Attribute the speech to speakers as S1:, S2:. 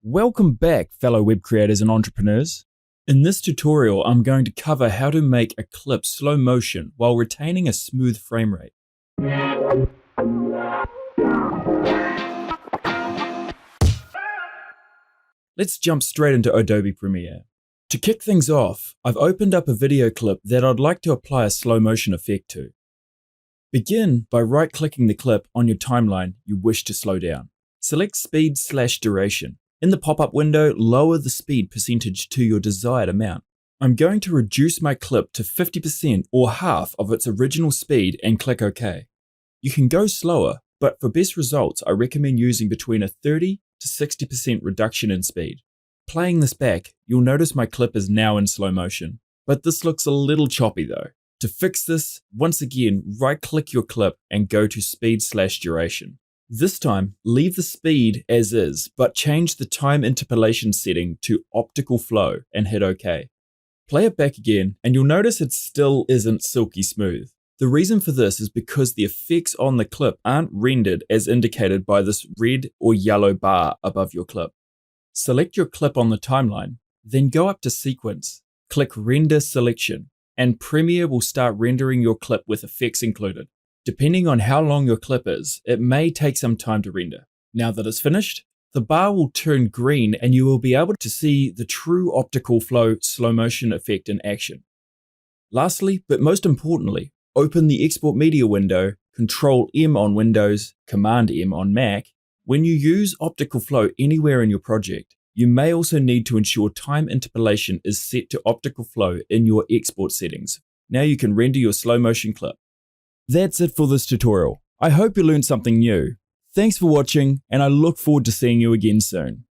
S1: Welcome back, fellow web creators and entrepreneurs. In this tutorial, I'm going to cover how to make a clip slow motion while retaining a smooth frame rate. Let's jump straight into Adobe Premiere. To kick things off, I've opened up a video clip that I'd like to apply a slow motion effect to. Begin by right-clicking the clip on your timeline you wish to slow down. Select Speed/Duration. In the pop-up window, lower the speed percentage to your desired amount. I'm going to reduce my clip to 50% or half of its original speed and click OK. You can go slower, but for best results, I recommend using between a 30 to 60% reduction in speed. Playing this back, you'll notice my clip is now in slow motion, but this looks a little choppy though. To fix this, once again, right-click your clip and go to Speed/Duration. This time, leave the speed as is, but change the time interpolation setting to Optical Flow and hit OK. Play it back again, and you'll notice it still isn't silky smooth. The reason for this is because the effects on the clip aren't rendered as indicated by this red or yellow bar above your clip. Select your clip on the timeline, then go up to Sequence, click Render Selection, and Premiere will start rendering your clip with effects included. Depending on how long your clip is, it may take some time to render. Now that it's finished, the bar will turn green and you will be able to see the true optical flow slow motion effect in action. Lastly, but most importantly, open the Export Media window, Control-M on Windows, Command-M on Mac. When you use optical flow anywhere in your project, you may also need to ensure time interpolation is set to optical flow in your export settings. Now you can render your slow motion clip. That's it for this tutorial. I hope you learned something new. Thanks for watching, and I look forward to seeing you again soon.